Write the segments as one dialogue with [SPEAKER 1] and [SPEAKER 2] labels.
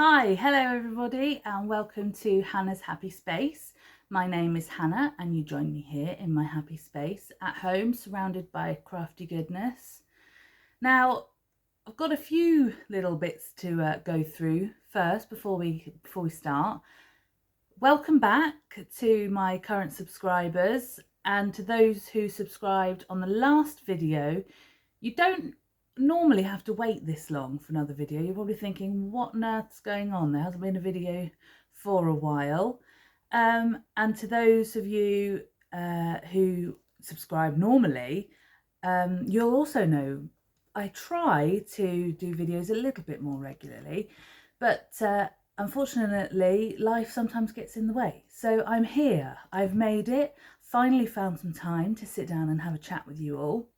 [SPEAKER 1] Hi, hello everybody and welcome to Hannah's Happy Space. My name is Hannah and you join me here in my happy space at home surrounded by crafty goodness. Now I've got a few little bits to go through first before we start. Welcome back to my current subscribers and to those who subscribed on the last video. You don't normally have to wait this long for another video. You're probably thinking, what on earth's going on? There hasn't been a video for a while. And to those of you who subscribe normally, you'll also know I try to do videos a little bit more regularly, but unfortunately life sometimes gets in the way. So I'm here, I've made it, finally found some time to sit down and have a chat with you all.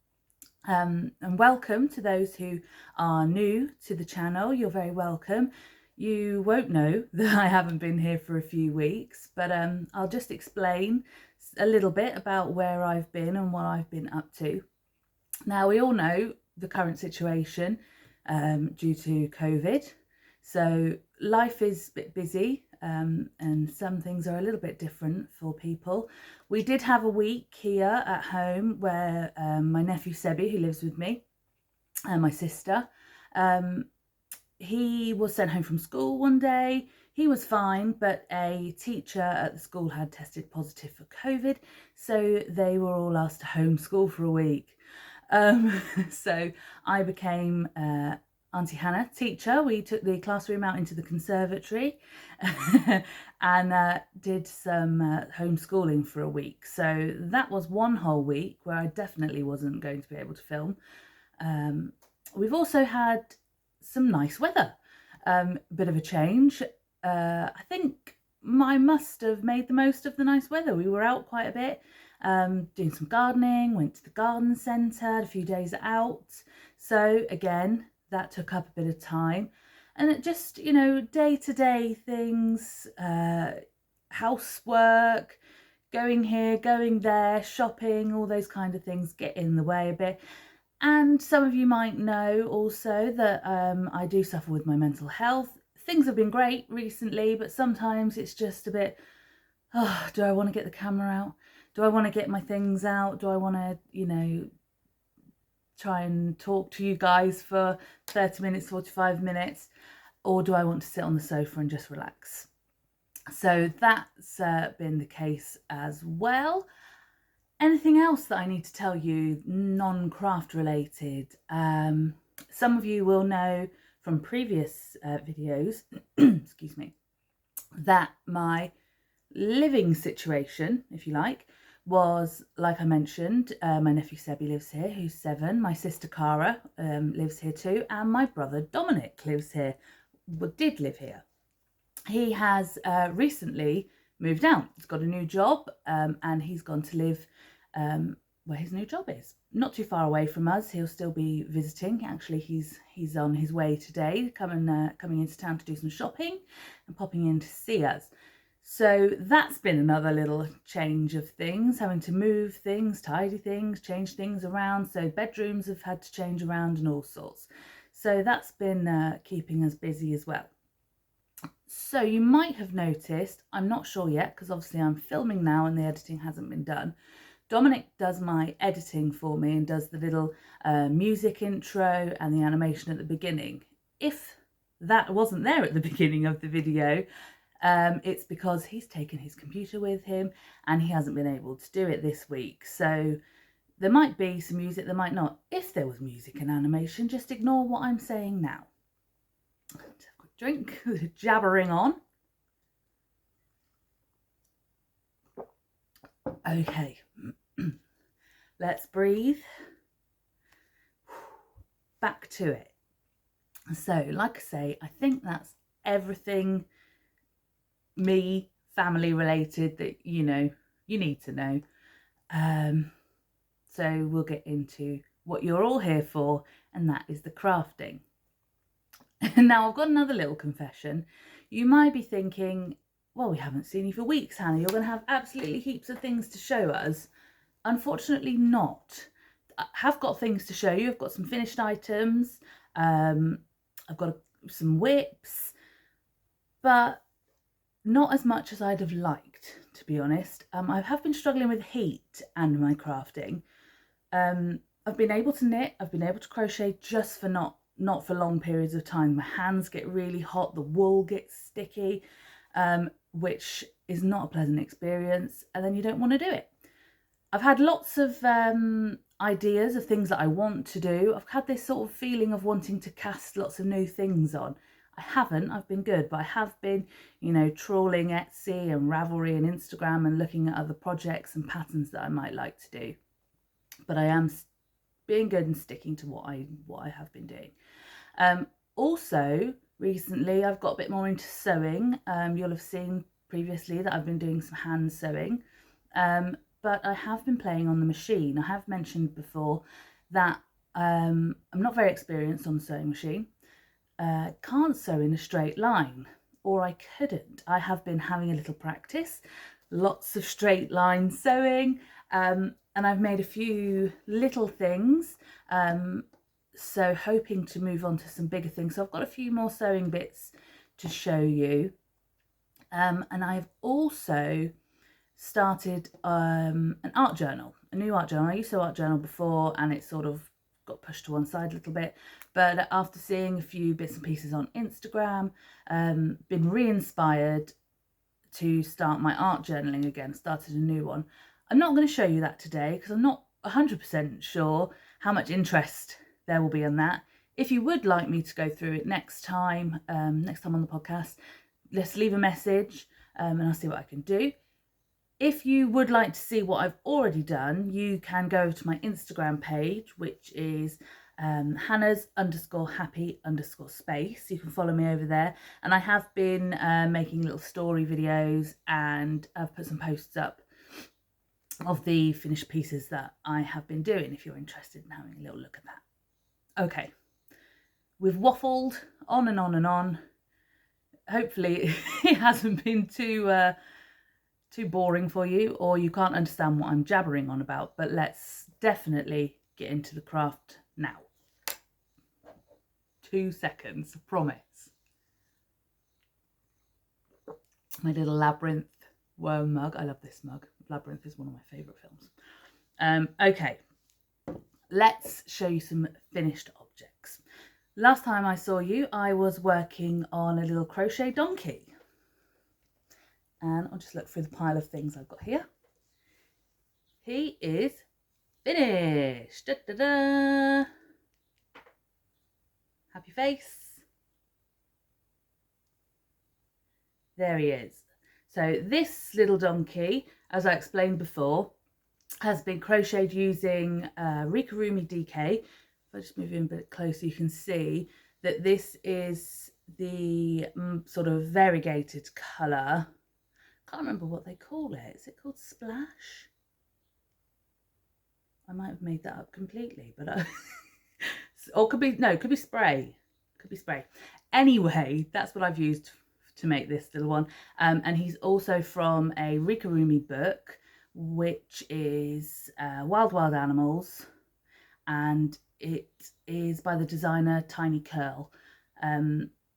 [SPEAKER 1] And welcome to those who are new to the channel. You're very welcome. You won't know that I haven't been here for a few weeks, but I'll just explain a little bit about where I've been and what I've been up to. Now, we all know the current situation due to COVID, so life is a bit busy and some things are a little bit different for people. We did have a week here at home where my nephew Sebi, who lives with me, and my sister, he was sent home from school one day. He was fine, but a teacher at the school had tested positive for COVID, so they were all asked to homeschool for a week. So I became Auntie Hannah, teacher. We took the classroom out into the conservatory and did some homeschooling for a week. So that was one whole week where I definitely wasn't going to be able to film. We've also had some nice weather, bit of a change. I think I must have made the most of the nice weather. We were out quite a bit, doing some gardening, went to the garden centre, had a few days out. So again, that took up a bit of time, and it just, you know, day-to-day things, housework, going here, going there, shopping, all those kind of things get in the way a bit. And some of you might know also that I do suffer with my mental health. Things have been great recently, but sometimes it's just a bit, oh, do I want to get the camera out? Do I want to get my things out? Do I want to, you know, try and talk to you guys for 30 minutes, 45 minutes? Or do I want to sit on the sofa and just relax? So that's been the case as well. Anything else that I need to tell you non-craft related? Some of you will know from previous videos, excuse me, that my living situation, if you like I mentioned, my nephew Sebi lives here, who's 7. My sister Cara lives here too, and my brother Dominic lives here, did live here. He has recently moved out. He's got a new job, and he's gone to live where his new job is, not too far away from us. He'll still be visiting. Actually, he's on his way today, coming into town to do some shopping and popping in to see us. So that's been another little change of things, having to move things, tidy things, change things around. So bedrooms have had to change around and all sorts. So that's been keeping us busy as well. So you might have noticed, I'm not sure yet, because obviously I'm filming now and the editing hasn't been done. Dominic does my editing for me and does the little music intro and the animation at the beginning. If that wasn't there at the beginning of the video, it's because he's taken his computer with him and he hasn't been able to do it this week. So there might be some music, there might not. If there was music and animation, just ignore what I'm saying now. Have a quick drink, jabbering on. Okay, let's breathe. Back to it. So, like I say, I think that's everything me, family related that, you know, you need to know. So we'll get into what you're all here for, and that is the crafting. Now, I've got another little confession. You might be thinking, well, we haven't seen you for weeks, Hannah. You're going to have absolutely heaps of things to show us. Unfortunately not. I have got things to show you. I've got some finished items. I've got some whips. but not as much as I'd have liked, to be honest. I have been struggling with heat and my crafting. I've been able to knit, I've been able to crochet, just for not for long periods of time. My hands get really hot, the wool gets sticky, which is not a pleasant experience, and then you don't want to do it. I've had lots of ideas of things that I want to do. I've had this sort of feeling of wanting to cast lots of new things on. I haven't, I've been good, but I have been, you know, trawling Etsy and Ravelry and Instagram and looking at other projects and patterns that I might like to do. But I am being good and sticking to what I have been doing. Also, recently I've got a bit more into sewing. You'll have seen previously that I've been doing some hand sewing. But I have been playing on the machine. I have mentioned before that I'm not very experienced on the sewing machine. Can't sew in a straight line, or I couldn't. I have been having a little practice, lots of straight line sewing, and I've made a few little things, so hoping to move on to some bigger things. So I've got a few more sewing bits to show you, and I've also started an art journal, a new art journal. I used to art journal before and it sort of got pushed to one side a little bit, but after seeing a few bits and pieces on Instagram, been re-inspired to start my art journaling again, started a new one. I'm not going to show you that today because I'm not 100% sure how much interest there will be in that. If you would like me to go through it next time on the podcast, let's leave a message and I'll see what I can do. If you would like to see what I've already done, you can go to my Instagram page, which is Hannah's_happy_space. You can follow me over there. And I have been making little story videos, and I've put some posts up of the finished pieces that I have been doing, if you're interested in having a little look at that. Okay, we've waffled on and on and on. Hopefully it hasn't been too boring for you, or you can't understand what I'm jabbering on about, but let's definitely get into the craft now. 2 seconds, I promise. My little Labyrinth worm mug. I love this mug. Labyrinth is one of my favourite films. Okay, let's show you some finished objects. Last time I saw you, I was working on a little crochet donkey. And I'll just look through the pile of things I've got here. He is finished. Da, da, da. Happy face. There he is. So this little donkey, as I explained before, has been crocheted using Ricorumi DK. If I just move in a bit closer, you can see that this is the sort of variegated colour. Can't remember what they call it. Is it called Splash? I might have made that up completely, but or could be, no, it could be spray. Could be spray. Anyway, that's what I've used to make this little one. And he's also from a Ricorumi book, which is Wild Wild Animals, and it is by the designer Tiny Curl.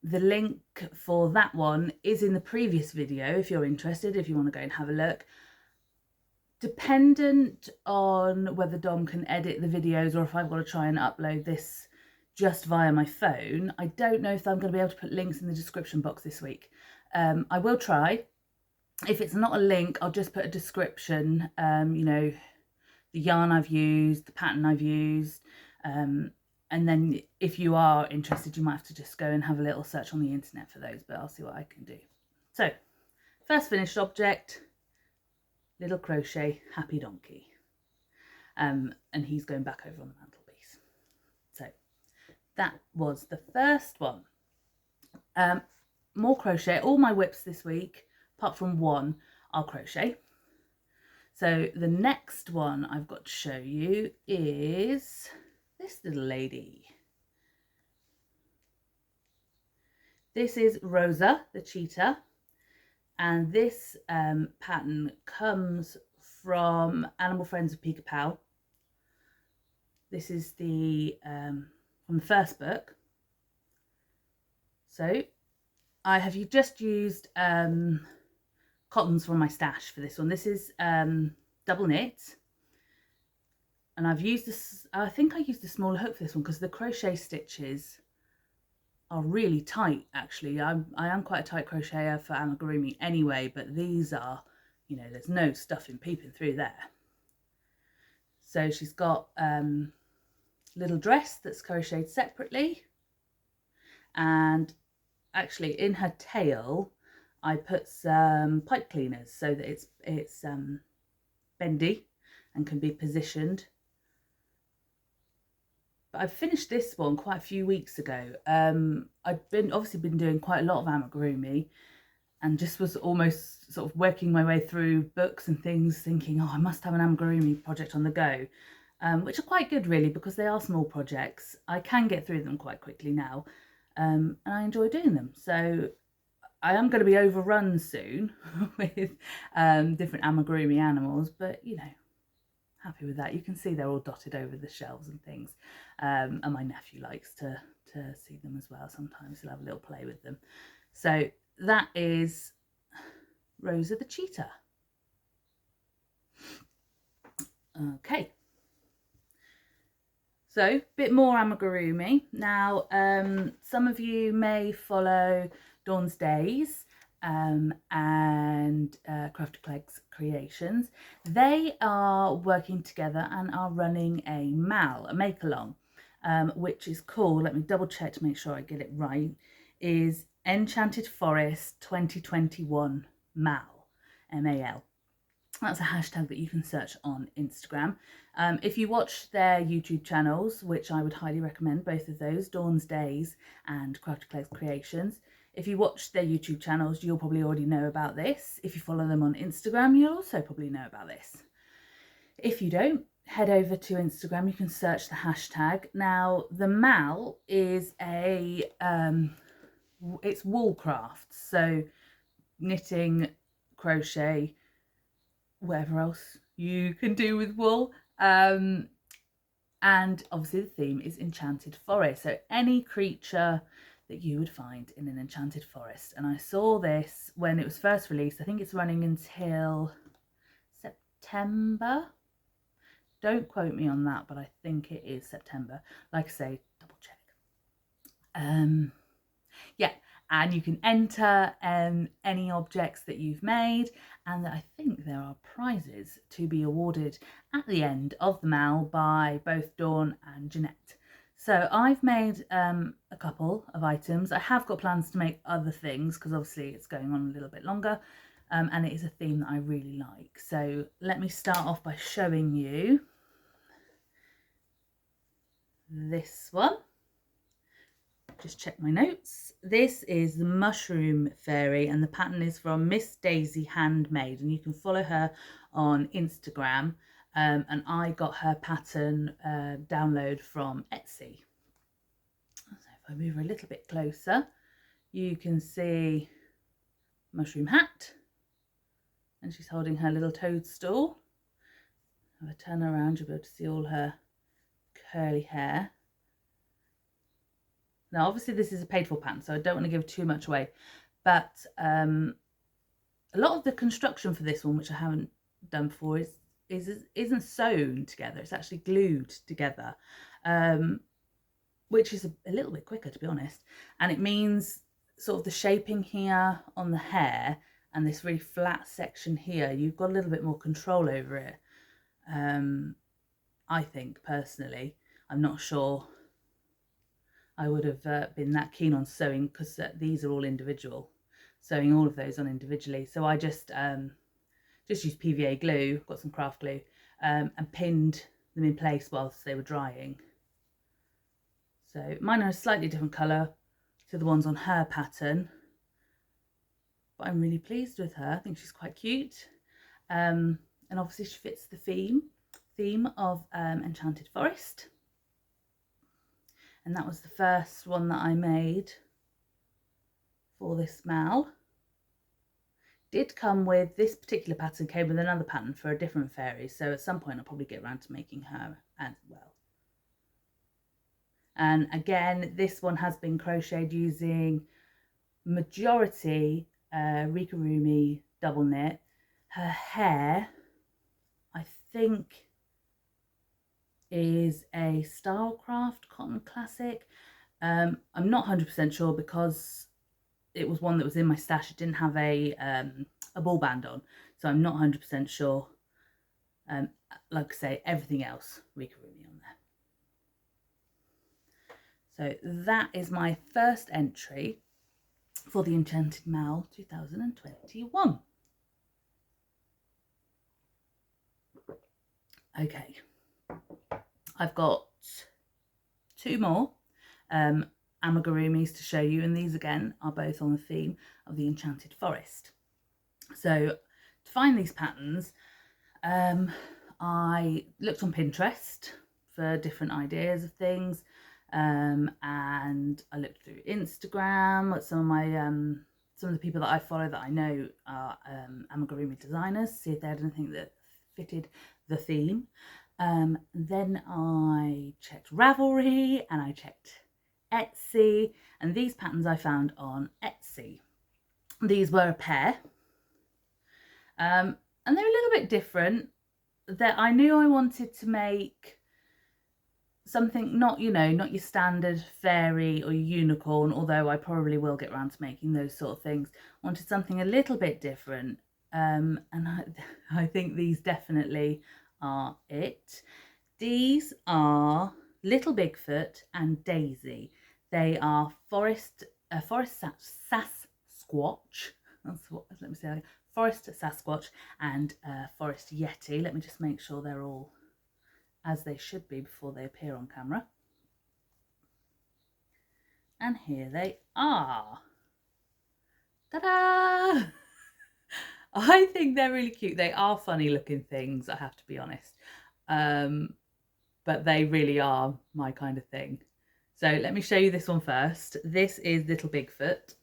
[SPEAKER 1] The link for that one is in the previous video if you're interested, if you want to go and have a look. Dependent on whether Dom can edit the videos or if I've got to try and upload this just via my phone, I don't know if I'm going to be able to put links in the description box this week. I will try. If it's not a link, I'll just put a description, you know, the yarn I've used, the pattern I've used, and then if you are interested, you might have to just go and have a little search on the internet for those, but I'll see what I can do. So, first finished object, little crochet happy donkey. And he's going back over on the mantelpiece. So, that was the first one. More crochet. All my whips this week, apart from one, are crochet. So, the next one I've got to show you is this little lady. This is Rosa, the cheetah, and this pattern comes from Animal Friends of Pica Pal. This is the from the first book. So I have just used cottons from my stash for this one. This is double knit, and I've used this, I think I used a smaller hook for this one because the crochet stitches are really tight. Actually, I am quite a tight crocheter for amigurumi anyway, but these are, you know, there's no stuffing peeping through there. So she's got little dress that's crocheted separately, and actually in her tail I put some pipe cleaners so that it's bendy and can be positioned. But I finished this one quite a few weeks ago. I'd obviously been doing quite a lot of amigurumi, and just was almost sort of working my way through books and things, thinking, oh, I must have an amigurumi project on the go, which are quite good really because they are small projects. I can get through them quite quickly now, and I enjoy doing them. So I am going to be overrun soon with different amigurumi animals, but you know, happy with that. You can see they're all dotted over the shelves and things, and my nephew likes to see them as well. Sometimes he'll have a little play with them. So that is Rosa the Cheetah. Okay, so a bit more amigurumi now. Some of you may follow Dawn's Days and Crafty Clegg's Creations. They are working together and are running a MAL, a make along, which is called, let me double check to make sure I get it right, is Enchanted Forest 2021 MAL, MAL. That's a hashtag that you can search on Instagram. If you watch their YouTube channels, which I would highly recommend, both of those, Dawn's Days and Crafty Clegg's Creations, if you watch their YouTube channels, you'll probably already know about this. If you follow them on Instagram, you'll also probably know about this. If you don't, head over to Instagram. You can search the hashtag. Now, the MAL is it's wool crafts, so knitting, crochet, whatever else you can do with wool. And obviously the theme is Enchanted Forest, so any creature that you would find in an enchanted forest. And I saw this when it was first released. I think it's running until September. Don't quote me on that, but I think it is September. Like I say, double check. Yeah, and you can enter any objects that you've made, and I think there are prizes to be awarded at the end of the MAL by both Dawn and Jeanette. So I've made a couple of items. I have got plans to make other things because obviously it's going on a little bit longer, and it is a theme that I really like. So let me start off by showing you this one. Just check my notes. This is the Mushroom Fairy, and the pattern is from Miss Daisy Handmade, and you can follow her on Instagram. And I got her pattern download from Etsy. So if I move her a little bit closer, you can see mushroom hat, and she's holding her little toadstool. If I turn her around, you'll be able to see all her curly hair. Now, obviously, this is a paid for pattern, so I don't want to give too much away. But a lot of the construction for this one, which I haven't done before, isn't sewn together. It's actually glued together, which is a little bit quicker, to be honest. And it means sort of the shaping here on the hair and this really flat section here, you've got a little bit more control over it. I think, personally. I'm not sure I would have been that keen on sewing, because these are all individual, sewing all of those on individually. So I just used PVA glue, got some craft glue, and pinned them in place whilst they were drying. So mine are a slightly different colour to the ones on her pattern, but I'm really pleased with her. I think she's quite cute, and obviously she fits the theme of Enchanted Forest. And that was the first one that I made for this MAL. Did come with, this particular pattern came with another pattern for a different fairy, so at some point I'll probably get around to making her as well. And again, this one has been crocheted using majority Ricorumi double knit. Her hair, I think, is a Stylecraft Cotton Classic. I'm not 100% sure because it was one that was in my stash. It didn't have a ball band on, so I'm not 100% sure. Like I say, everything else Ricorumi on there. So that is my first entry for the Enchanted Mal 2021. Okay, I've got two more amigurumis to show you, and these again are both on the theme of the Enchanted Forest. So to find these patterns, I looked on Pinterest for different ideas of things, and I looked through Instagram at some of the people that I follow that I know are amigurumi designers, see if they had anything that fitted the theme. Then I checked Ravelry and I checked Etsy, and these patterns I found on Etsy. These were a pair, and they're a little bit different. That I knew I wanted to make something not, you know, not your standard fairy or unicorn, although I probably will get around to making those sort of things. I wanted something a little bit different, and I think these definitely are it. These are Little Bigfoot and Daisy. They are Forest Sasquatch. That's what, let me say, Forest Sasquatch and Forest Yeti. Let me just make sure they're all as they should be before they appear on camera. And here they are. Ta-da! I think they're really cute. They are funny looking things, I have to be honest. But they really are my kind of thing. So let me show you this one first. This is Little Bigfoot.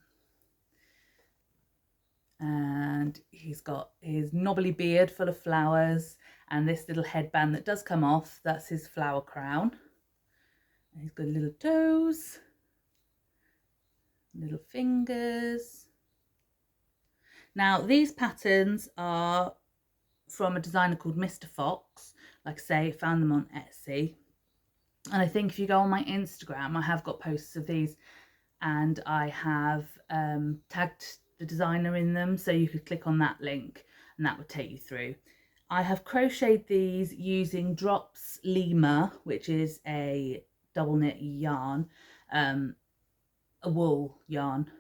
[SPEAKER 1] And he's got his knobbly beard full of flowers and this little headband that does come off. That's his flower crown. And he's got little toes, little fingers. Now these patterns are from a designer called Mr. Fox. Like I say, found them on Etsy. And I think if you go on my Instagram, I have got posts of these, and I have tagged the designer in them, so you could click on that link and that would take you through. I have crocheted these using Drops Lima, which is a double knit yarn, a wool yarn.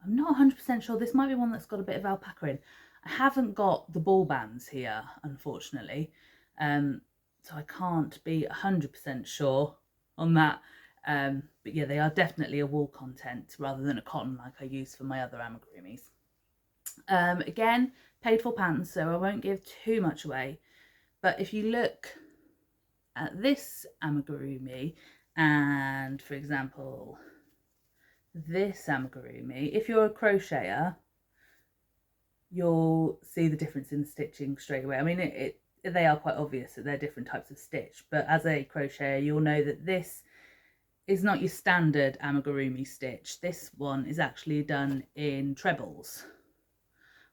[SPEAKER 1] I'm not 100% sure. This might be one that's got a bit of alpaca in. I haven't got the ball bands here, unfortunately, so I can't be 100% sure on that. But yeah, they are definitely a wool content rather than a cotton like I use for my other amigurumis. Again, paid for patterns, so I won't give too much away. But if you look at this amigurumi and, for example, this amigurumi, if you're a crocheter, you'll see the difference in the stitching straight away. I mean, they are quite obvious that they're different types of stitch, but as a crocheter, you'll know that this is not your standard amigurumi stitch. This one is actually done in trebles,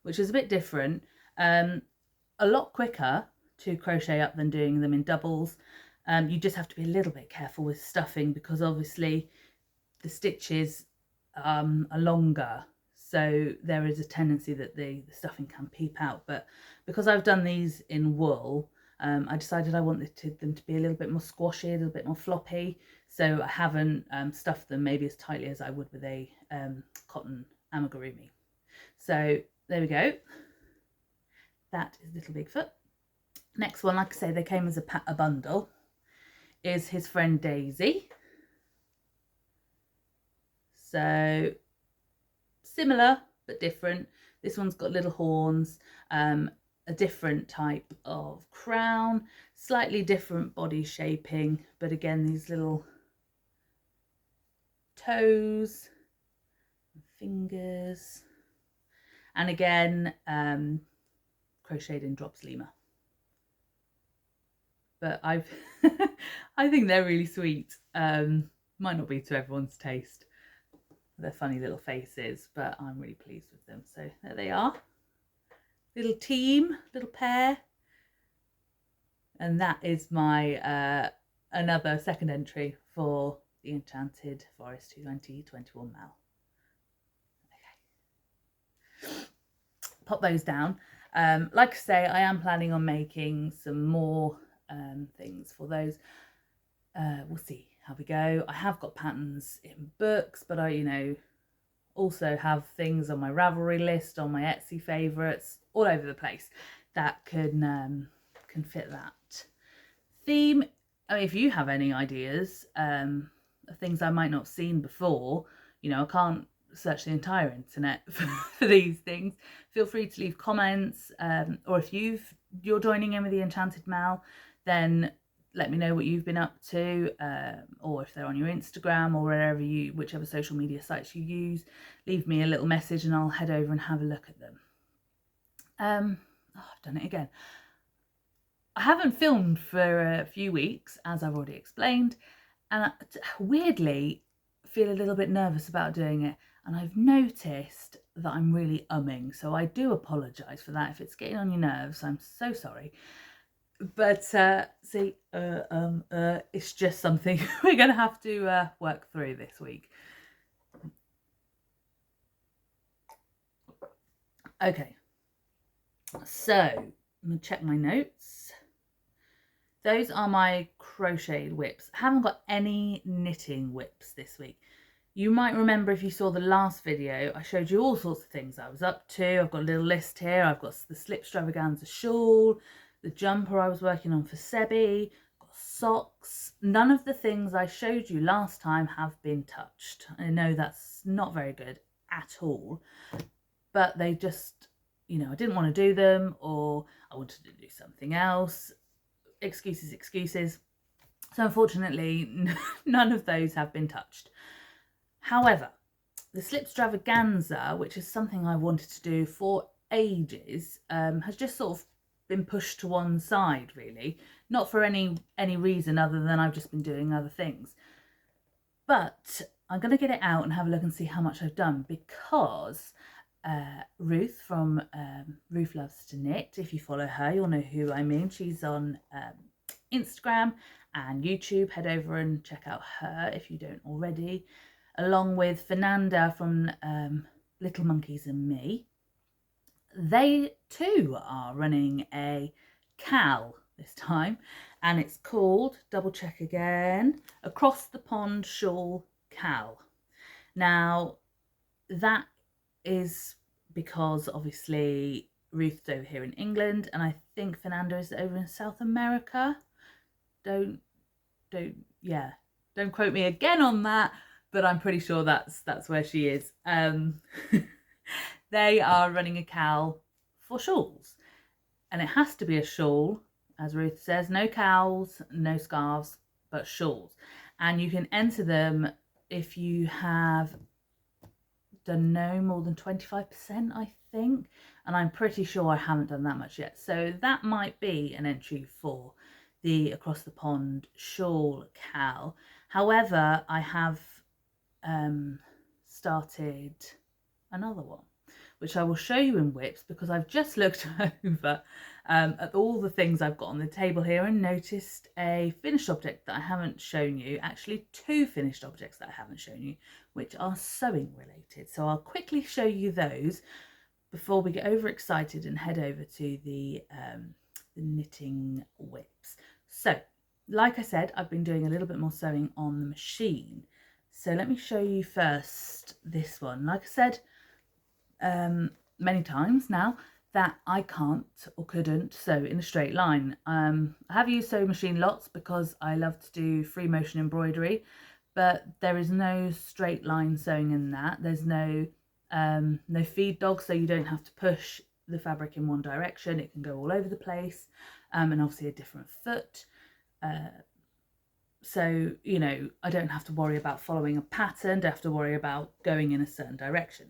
[SPEAKER 1] which is a bit different, a lot quicker to crochet up than doing them in doubles. You just have to be a little bit careful with stuffing because obviously the stitches are longer, so there is a tendency that the stuffing can peep out. But because I've done these in wool, I decided I wanted them to be a little bit more squashy, a little bit more floppy, so I haven't stuffed them maybe as tightly as I would with a cotton amigurumi. So there we go. That is Little Bigfoot. Next one, like I say, they came as a bundle, is his friend Daisy. So similar but different. This one's got little horns, a different type of crown, slightly different body shaping, but again these little toes, fingers, and again crocheted in Drops Lima. But I think they're really sweet. Might not be to everyone's taste. They're funny little faces, but I'm really pleased with them. So there they are. Little team, little pair. And that is my another second entry for the Enchanted Forest 2021 Mal. Okay. Pop those down. Like I say, I am planning on making some more things for those. We'll see how we go. I have got patterns in books, but I, also have things on my Ravelry list, on my Etsy favourites, all over the place that can fit that theme. I mean, if you have any ideas of things I might not have seen before, I can't search the entire internet for these things. Feel free to leave comments, or if you're joining in with the Enchanted Mal, then let me know what you've been up to, or if they're on your Instagram or whichever social media sites you use, leave me a little message and I'll head over and have a look at them. I've done it again. I haven't filmed for a few weeks, as I've already explained, and I weirdly feel a little bit nervous about doing it, and I've noticed that I'm really umming, so I do apologise for that. If it's getting on your nerves, I'm so sorry. But it's just something we're going to have to work through this week. Okay, so I'm going to check my notes. Those are my crocheted whips. I haven't got any knitting whips this week. You might remember if you saw the last video, I showed you all sorts of things I was up to. I've got a little list here. I've got the Slip Stravaganza shawl, the jumper I was working on for Sebi, got socks. None of the things I showed you last time have been touched. I know that's not very good at all, but they just, I didn't want to do them, or I wanted to do something else. Excuses. So unfortunately, none of those have been touched. However, the Slip Stravaganza, which is something I wanted to do for ages, has just sort of been pushed to one side, really. Not for any reason other than I've just been doing other things. But I'm going to get it out and have a look and see how much I've done, because Ruth from Ruth Loves to Knit, if you follow her, you'll know who I mean. She's on Instagram and YouTube. Head over and check out her if you don't already. Along with Fernanda from Little Monkeys and Me. They too are running a cal this time, and it's called, double check again, Across the Pond Shawl Cal. Now, that is because obviously Ruth's over here in England, and I think Fernanda is over in South America. Don't quote me again on that, but I'm pretty sure that's where she is. They are running a cal for shawls, and it has to be a shawl, as Ruth says, no cowls, no scarves, but shawls. And you can enter them if you have done no more than 25%, I think, and I'm pretty sure I haven't done that much yet. So that might be an entry for the Across the Pond Shawl Cal. However, I have started another one, which I will show you in whips, because I've just looked over at all the things I've got on the table here and noticed a finished object that I haven't shown you, actually two finished objects that I haven't shown you, which are sewing related. So I'll quickly show you those before we get overexcited and head over to the knitting whips. So, like I said, I've been doing a little bit more sewing on the machine. So let me show you first this one. Like I said many times now, that I can't or couldn't sew in a straight line. I have used sewing machine lots because I love to do free motion embroidery, but there is no straight line sewing in that. There's no feed dog, so you don't have to push the fabric in one direction. It can go all over the place, and obviously a different foot. So, I don't have to worry about following a pattern, don't have to worry about going in a certain direction.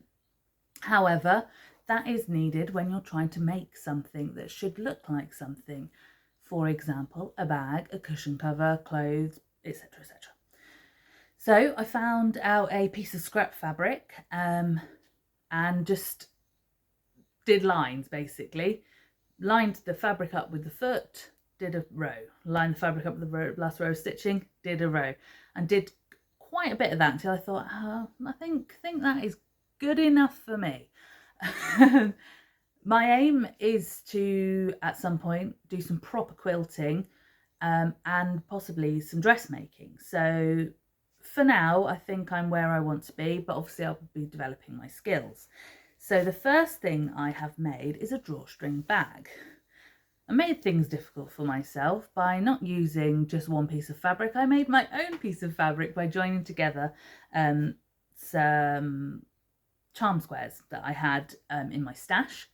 [SPEAKER 1] However, that is needed when you're trying to make something that should look like something. For example, a bag, a cushion cover, clothes, etc., etc. So I found out a piece of scrap fabric and just did lines, basically. Lined the fabric up with the foot, did a row. Lined the fabric up with the last row of stitching, did a row. And did quite a bit of that until I thought, oh, I think that is good enough for me. My aim is to, at some point, do some proper quilting and possibly some dressmaking. So for now, I think I'm where I want to be, but obviously I'll be developing my skills. So the first thing I have made is a drawstring bag. I made things difficult for myself by not using just one piece of fabric. I made my own piece of fabric by joining together some charm squares that I had in my stash.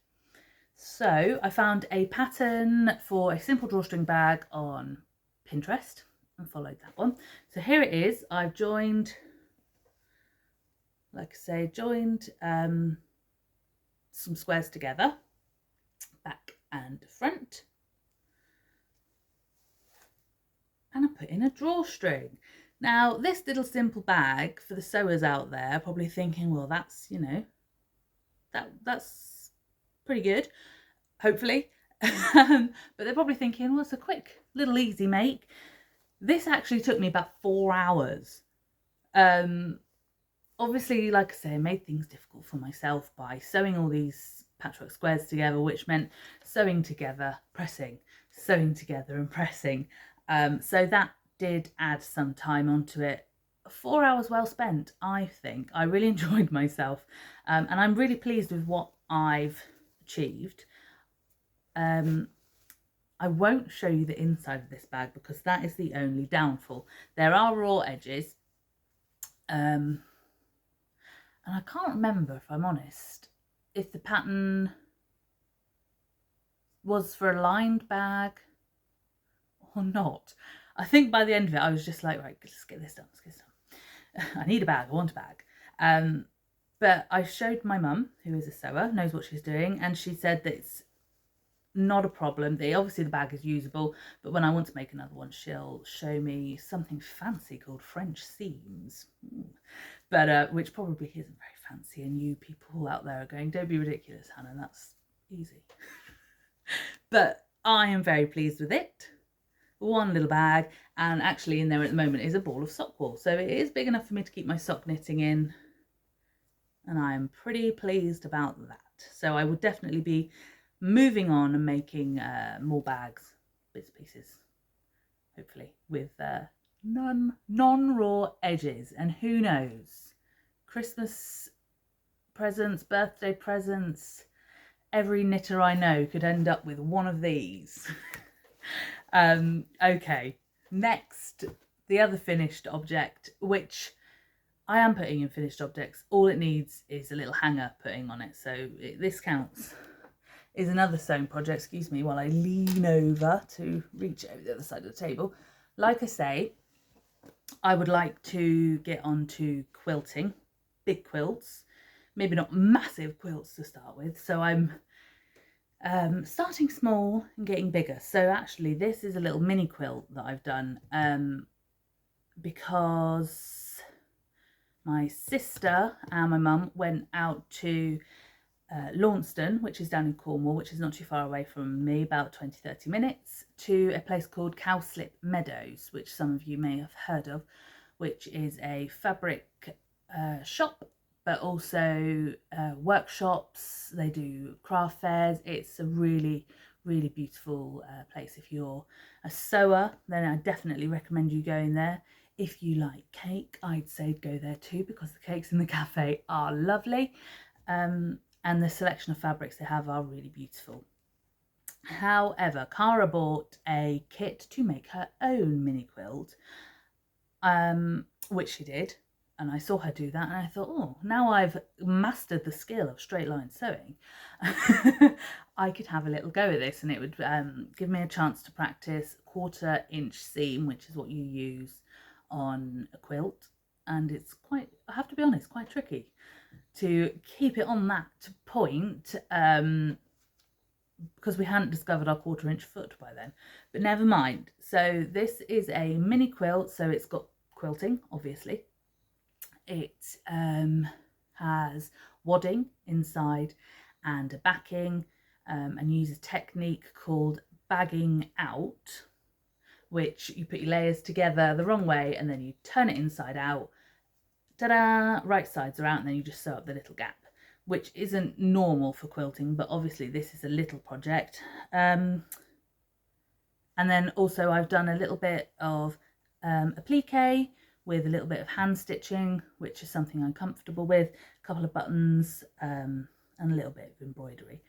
[SPEAKER 1] So I found a pattern for a simple drawstring bag on Pinterest and followed that one. So here it is. I've joined, like I say, some squares together, back and front, and I put in a drawstring. Now this little simple bag, for the sewers out there, probably thinking, well, that's, you know, that's pretty good, hopefully. But they're probably thinking, well, it's a quick little easy make. This actually took me about 4 hours. Obviously, like I say, I made things difficult for myself by sewing all these patchwork squares together, which meant sewing together, pressing, sewing together and pressing. So that did add some time onto it. 4 hours well spent, I think. I really enjoyed myself, and I'm really pleased with what I've achieved. I won't show you the inside of this bag because that is the only downfall. There are raw edges, and I can't remember, if I'm honest, if the pattern was for a lined bag or not. I think by the end of it, I was just like, right, let's get this done, let's get this done. I need a bag, I want a bag. But I showed my mum, who is a sewer, knows what she's doing, and she said that it's not a problem. Obviously the bag is usable, but when I want to make another one, she'll show me something fancy called French seams. But which probably isn't very fancy, and you people out there are going, don't be ridiculous, Hannah, that's easy. But I am very pleased with it. One little bag, and actually in there at the moment is a ball of sock wool, so it is big enough for me to keep my sock knitting in, and I am pretty pleased about that. So I would definitely be moving on and making more bags, bits and pieces, hopefully with non-raw edges. And who knows, Christmas presents, birthday presents, every knitter I know could end up with one of these. Okay, next, the other finished object, which I am putting in finished objects. All it needs is a little hanger putting on it, so this counts. Is another sewing project. Excuse me while I lean over to reach over the other side of the table. Like I say, I would like to get onto quilting, big quilts, maybe not massive quilts to start with. So I'm starting small and getting bigger. So actually this is a little mini quilt that I've done because my sister and my mum went out to Launceston, which is down in Cornwall, which is not too far away from me, about 20-30 minutes, to a place called Cowslip Meadows, which some of you may have heard of, which is a fabric shop, but also workshops. They do craft fairs. It's a really, really beautiful place. If you're a sewer, then I definitely recommend you going there. If you like cake, I'd say go there too, because the cakes in the cafe are lovely. And the selection of fabrics they have are really beautiful. However, Cara bought a kit to make her own mini quilt, which she did, and I saw her do that, and I thought, oh, now I've mastered the skill of straight line sewing, I could have a little go at this, and it would give me a chance to practice 1/4 inch seam, which is what you use on a quilt, and it's quite, I have to be honest, quite tricky to keep it on that point, because we hadn't discovered our 1/4 inch foot by then, but never mind. So this is a mini quilt, so it's got quilting, obviously, it has wadding inside and a backing, and use a technique called bagging out, which you put your layers together the wrong way and then you turn it inside out, ta-da, right sides are out, and then you just sew up the little gap, which isn't normal for quilting, but obviously this is a little project. And then also I've done a little bit of applique with a little bit of hand stitching, which is something I'm comfortable with, a couple of buttons, and a little bit of embroidery.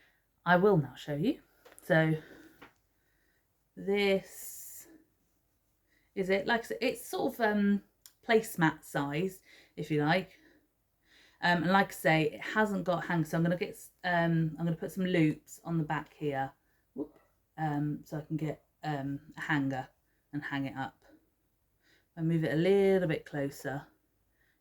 [SPEAKER 1] I will now show you. So this is it. Like I said, it's sort of placemat size, if you like. And like I say, it hasn't got hang, so I'm going to get I'm going to put some loops on the back here, so I can get a hanger and hang it up. I move it a little bit closer,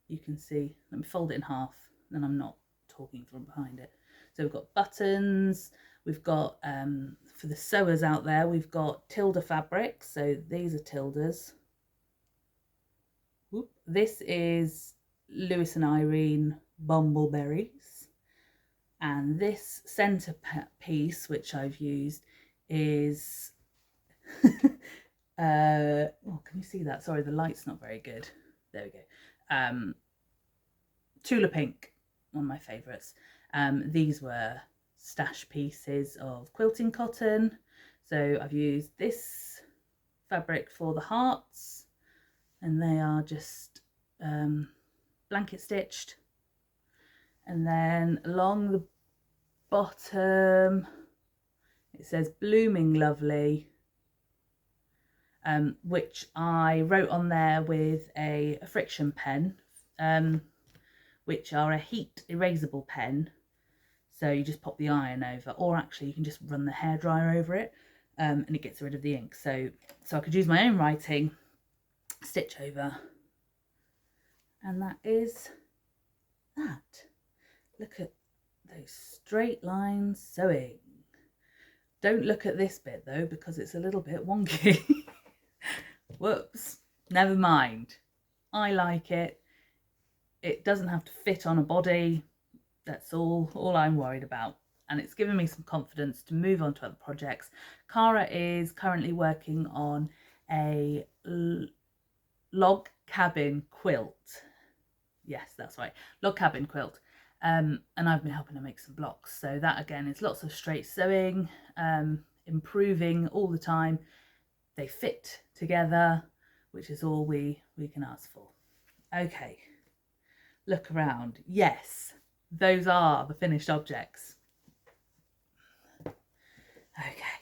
[SPEAKER 1] you can see. Let me fold it in half, then I'm not talking from behind it. So we've got buttons, we've got for the sewers out there, we've got Tilda fabrics, so these are Tildas. Whoop. This is Lewis and Irene Bumbleberries, and this centre piece which I've used is oh, can you see that? Sorry, the light's not very good. There we go. Tula Pink, one of my favourites. These were stash pieces of quilting cotton, so I've used this fabric for the hearts, and they are just blanket stitched, and then along the bottom it says Blooming Lovely, which I wrote on there with a friction pen, which are a heat erasable pen, so you just pop the iron over, or actually you can just run the hairdryer over it, and it gets rid of the ink, so I could use my own writing, stitch over, and that is that. Look at those straight lines sewing. Don't look at this bit though, because it's a little bit wonky. Whoops, never mind. I like it. It doesn't have to fit on a body. That's all I'm worried about. And it's given me some confidence to move on to other projects. Cara is currently working on a log cabin quilt. Yes, that's right, log cabin quilt. And I've been helping her make some blocks. So that again is lots of straight sewing, improving all the time. They fit together, which is all we can ask for. Okay, look around. Yes, those are the finished objects. Okay.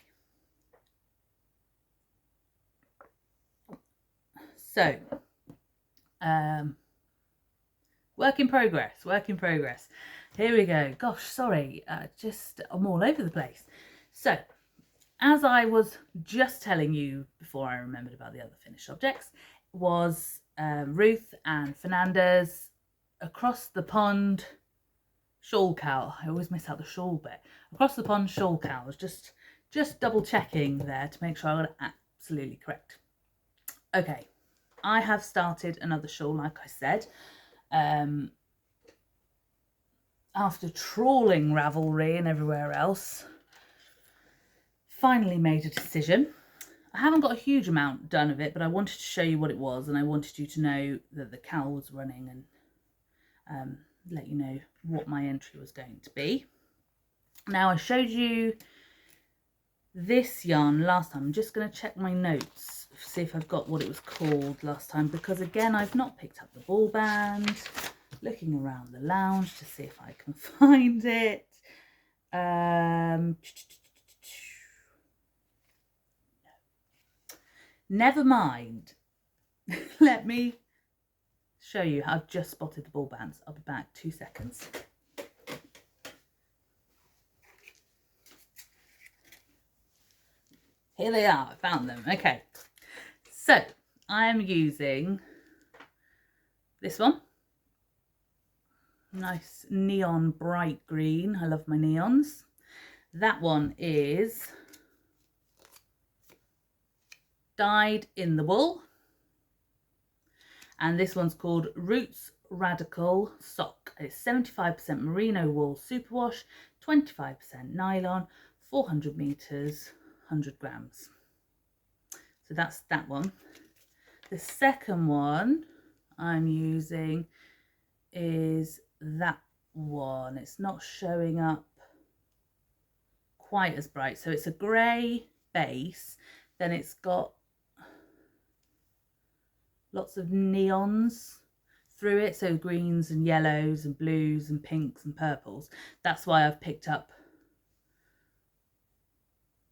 [SPEAKER 1] So, work in progress. Here we go. Gosh, sorry, I'm all over the place. So, as I was just telling you before I remembered about the other finished objects, was Ruth and Fernanda's Across the Pond shawl cowl. I always miss out the shawl bit. Across the Pond shawl cowl. I was just double checking there to make sure I got it absolutely correct. Okay, I have started another shawl, like I said. After trawling Ravelry and everywhere else, finally made a decision. I haven't got a huge amount done of it, but I wanted to show you what it was, and I wanted you to know that the cowl was running, and let you know what my entry was going to be. Now, I showed you this yarn last time. I'm just going to check my notes, see if I've got what it was called last time, because again, I've not picked up the ball band. Looking around the lounge to see if I can find it. Never mind. Let me show you. I've just spotted the ball bands. I'll be back 2 seconds. Here they are. I found them. Okay. So I am using this one. Nice neon bright green. I love my neons. That one is Dyed in the Wool, and this one's called Roots Radical sock. It's 75% merino wool superwash, 25% nylon, 400 meters, 100 grams. So that's that one. The second one I'm using is that one. It's not showing up quite as bright. So it's a grey base, then it's got lots of neons through it, so greens and yellows and blues and pinks and purples. That's why I've picked up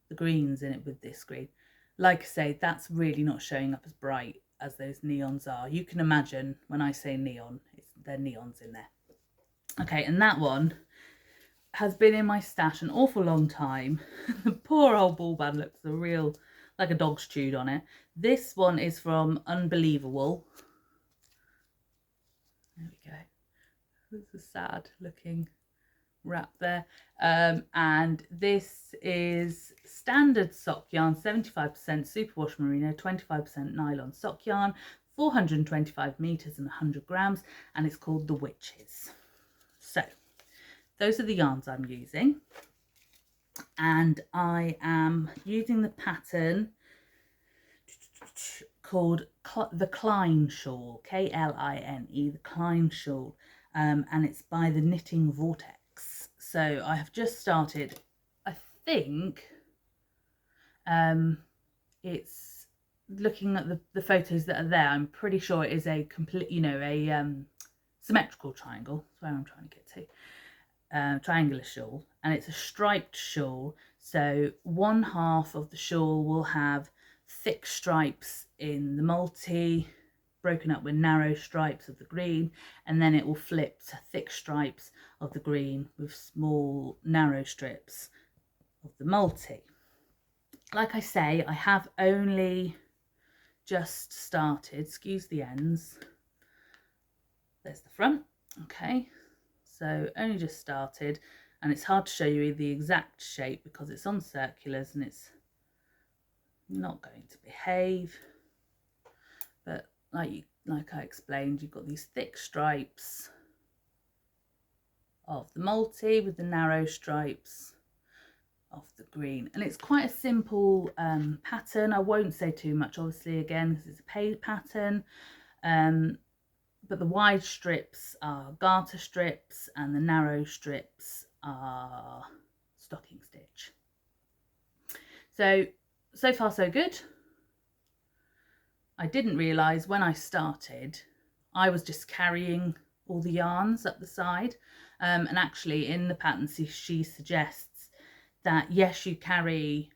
[SPEAKER 1] the greens in it with this green. Like I say, that's really not showing up as bright as those neons are. You can imagine when I say neon, they're neons in there. Okay, and that one has been in my stash an awful long time. The poor old ball band looks a real, like a dog's chewed on it. This one is from Unbelievawool. There we go. This is a sad looking wrap there. And this is standard sock yarn, 75% superwash merino, 25% nylon sock yarn, 425 meters and 100 grams, and it's called The Witches. So those are the yarns I'm using, and I am using the pattern called the Kline Shawl, K-L-I-N-E, the Kline Shawl, and it's by the Knitting Vortex. So I have just started. I think it's looking at the photos that are there. I'm pretty sure it is a complete, you know, a symmetrical triangle. That's where I'm trying to get to. Triangular shawl, and it's a striped shawl. So one half of the shawl will have thick stripes in the multi, broken up with narrow stripes of the green, and then it will flip to thick stripes of the green with small narrow strips of the multi. Like I say, I have only just started. Excuse the ends. There's the front. Okay, so only just started, and it's hard to show you the exact shape because it's on circulars and it's not going to behave. But like I explained, you've got these thick stripes of the multi with the narrow stripes of the green, and it's quite a simple pattern. I won't say too much, obviously, again, because it's a paid pattern. But the wide strips are garter strips and the narrow strips are stocking stitch. So far so good. I didn't realise when I started I was just carrying all the yarns up the side, and actually in the pattern she suggests that yes, you carry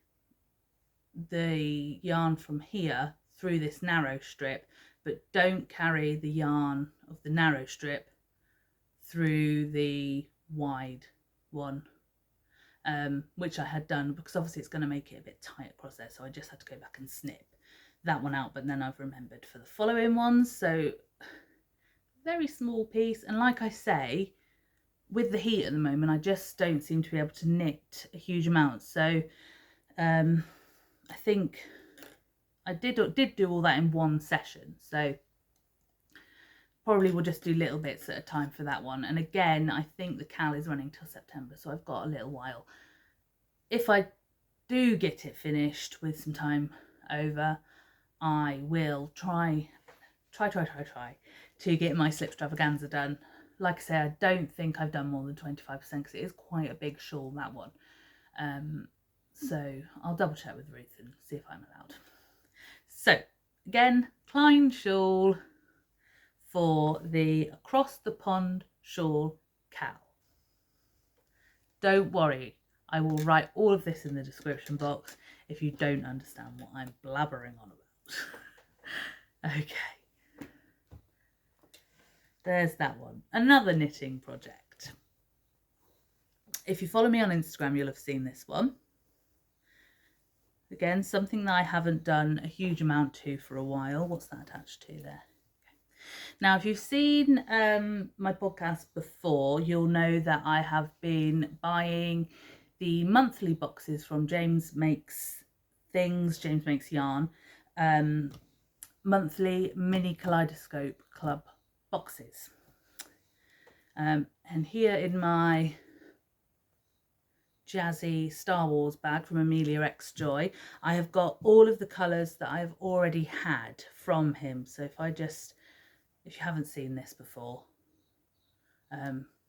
[SPEAKER 1] the yarn from here through this narrow strip, but don't carry the yarn of the narrow strip through the wide one, which I had done because obviously it's going to make it a bit tight across there, so I just had to go back and snip that one out. But then I've remembered for the following ones. So very small piece, and like I say, with the heat at the moment I just don't seem to be able to knit a huge amount. So I think I did do all that in one session, so probably we'll just do little bits at a time for that one. And again, I think the cal is running till September, so I've got a little while. If I do get it finished with some time over, I will try to get my slipstravaganza done. Like I say, I don't think I've done more than 25% because it is quite a big shawl, that one. So I'll double check with Ruth and see if I'm allowed. So again, Kline shawl for the Across the Pond shawl cal. Don't worry, I will write all of this in the description box if you don't understand what I'm blabbering on about. Okay, there's that one. Another knitting project. If you follow me on Instagram, you'll have seen this one. Again, something that I haven't done a huge amount to for a while. What's that attached to there? Okay. Now, if you've seen my podcast before, you'll know that I have been buying the monthly boxes from James Makes Things, James Makes Yarn, monthly mini Kaleidoscope Club boxes. And here in my jazzy Star Wars bag from Amelia X Joy, I have got all of the colours that I've already had from him. So if you haven't seen this before,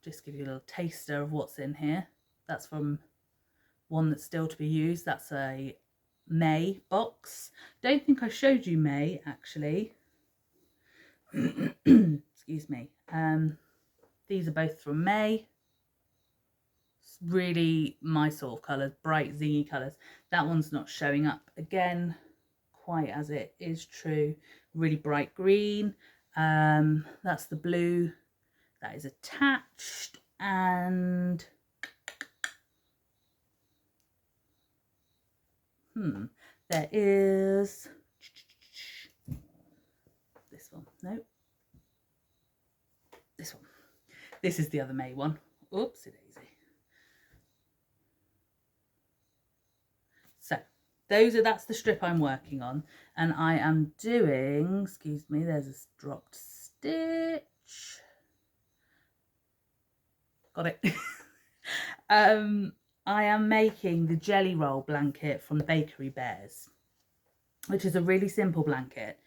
[SPEAKER 1] just give you a little taster of what's in here. That's from one that's still to be used. That's a May box. Don't think I showed you May actually. Excuse me. These are both from May. It's really my sort of colours, bright zingy colours. That one's not showing up again quite as it is true. Really bright green. That's the blue that is attached, and there is this one. No, this one. This is the other May one. Oopsie daisy. So that's the strip I'm working on, and I am doing, excuse me, there's a dropped stitch. Got it. I am making the jelly roll blanket from Bakery Bears, which is a really simple blanket.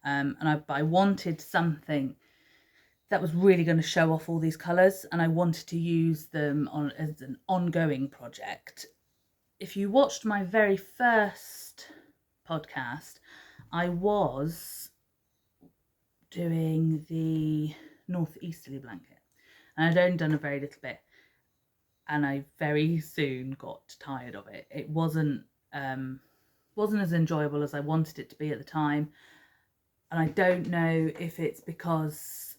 [SPEAKER 1] And I wanted something that was really going to show off all these colours, and I wanted to use them as an ongoing project. If you watched my very first podcast, I was doing the northeasterly blanket, and I'd only done a very little bit, and I very soon got tired of it. It wasn't as enjoyable as I wanted it to be at the time, and I don't know if it's because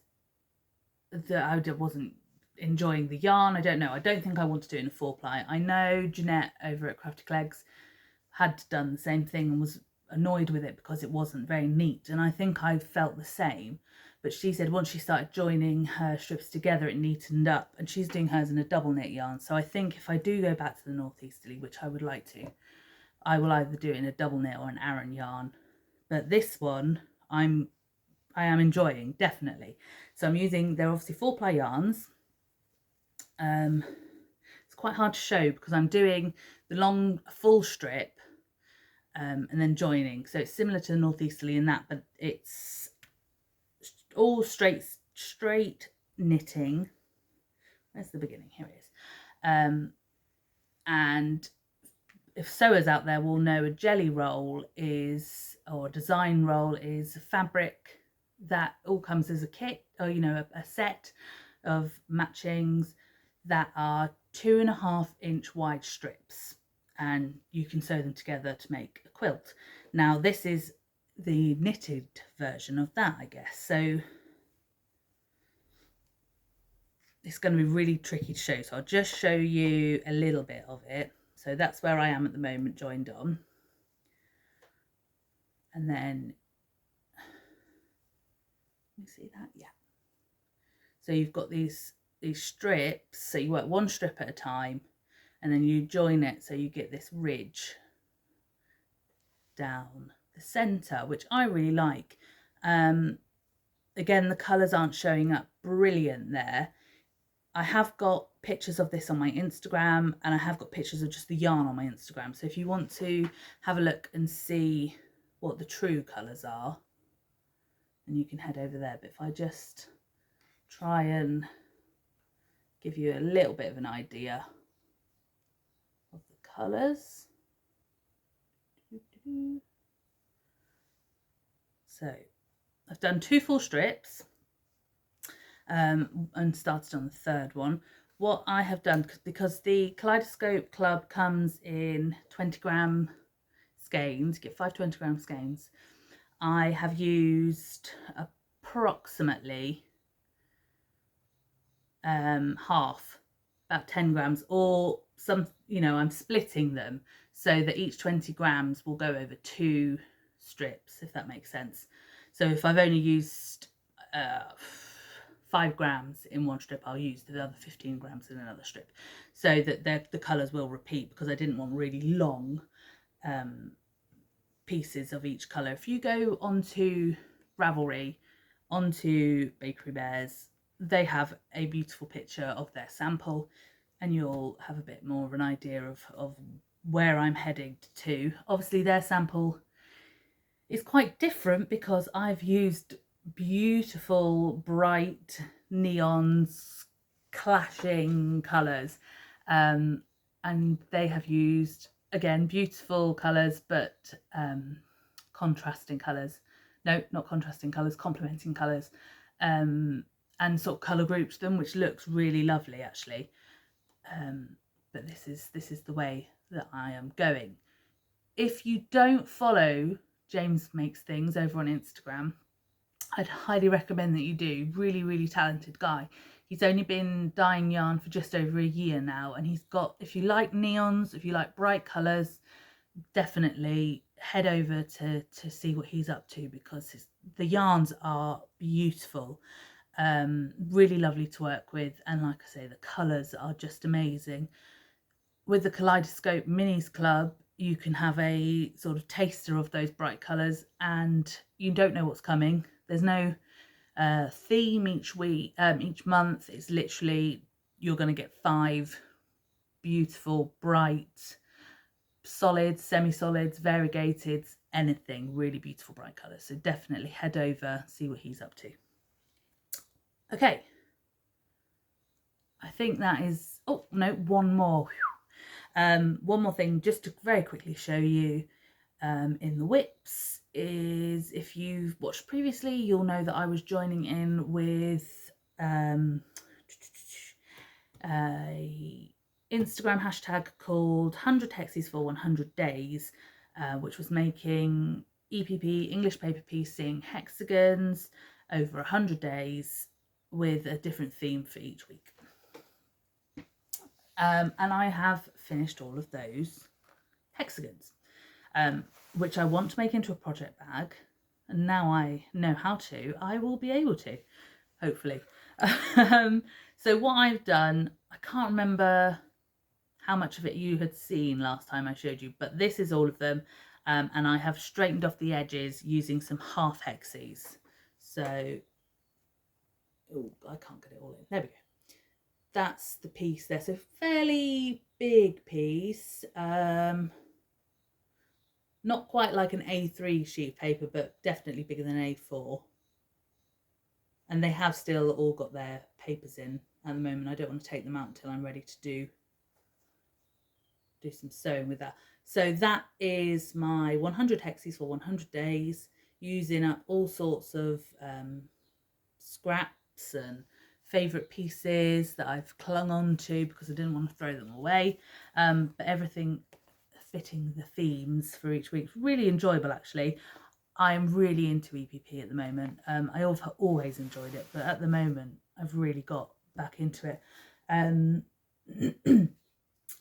[SPEAKER 1] I wasn't enjoying the yarn. I don't know. I don't think I want to do it in a 4-ply. I know Jeanette over at Crafty Clegs had done the same thing and was annoyed with it because it wasn't very neat, and I think I felt the same. But she said once she started joining her strips together, it neatened up, and she's doing hers in a double knit yarn. So I think if I do go back to the northeasterly, which I would like to, I will either do it in a double knit or an Aran yarn. But this one I am enjoying, definitely. So I'm using, they're obviously 4-ply yarns. It's quite hard to show because I'm doing the long full strip and then joining. So it's similar to the northeasterly in that, but it's all straight knitting. Where's the beginning? Here it is. And if sewers out there will know, a jelly roll is, or a design roll is, fabric that all comes as a kit, or a set of matchings that are 2.5-inch wide strips, and you can sew them together to make a quilt. Now this is the knitted version of that, I guess. So it's going to be really tricky to show, so I'll just show you a little bit of it. So that's where I am at the moment, joined on. And then, let me see that, yeah. So you've got these strips, so you work one strip at a time, and then you join it so you get this ridge down the centre, which I really like. Again, the colours aren't showing up brilliant there. I have got pictures of this on my Instagram, and I have got pictures of just the yarn on my Instagram. So if you want to have a look and see what the true colours are, then you can head over there. But if I just try and give you a little bit of an idea of the colours. So I've done 2 full strips and started on the third one. What I have done, because the Kaleidoscope Club comes in 20-gram skeins, get 5 20-gram skeins, I have used approximately half, about 10 grams, or some, I'm splitting them so that each 20 grams will go over 2 strips, if that makes sense. So if I've only used 5 grams in one strip, I'll use the other 15 grams in another strip, so that the colours will repeat, because I didn't want really long pieces of each colour. If you go onto Ravelry, onto Bakery Bears, they have a beautiful picture of their sample, and you'll have a bit more of an idea of where I'm heading to. Obviously their sample is quite different because I've used beautiful bright neons clashing colours, and they have used, again, beautiful colours, but contrasting colours. No, not contrasting colours, complementing colours, and sort of colour grouped them, which looks really lovely actually. But this is the way that I am going. If you don't follow James Makes Things over on Instagram, I'd highly recommend that you do. Really, really talented guy. He's only been dyeing yarn for just over a year now, and he's got, if you like neons, if you like bright colours, definitely head over to see what he's up to, because the yarns are beautiful, really lovely to work with, and like I say, the colours are just amazing. With the Kaleidoscope Minis Club, you can have a sort of taster of those bright colours, and you don't know what's coming. There's no theme each week, each month. It's literally, you're going to get 5 beautiful, bright, solids, semi-solids, variegated, anything, really beautiful bright colours. So definitely head over, see what he's up to. Okay, I think that is, oh no, one more. One more thing just to very quickly show you in the whips is, if you've watched previously, you'll know that I was joining in with a Instagram hashtag called 100 Hexis for 100 days, which was making EPP, English paper piecing hexagons over 100 days with a different theme for each week. And I have finished all of those hexagons, which I want to make into a project bag. And now I know how to, I will be able to, hopefully. So what I've done, I can't remember how much of it you had seen last time I showed you, but this is all of them. And I have straightened off the edges using some half hexes. So, oh, I can't get it all in. There we go. That's the piece there. So fairly big piece. Not quite like an A3 sheet of paper, but definitely bigger than A4. And they have still all got their papers in at the moment. I don't want to take them out until I'm ready to do some sewing with that. So that is my 100 hexes for 100 days, using up all sorts of scraps and favourite pieces that I've clung on to because I didn't want to throw them away, but everything fitting the themes for each week. Really enjoyable actually. I'm really into EPP at the moment. I've always enjoyed it, but at the moment I've really got back into it.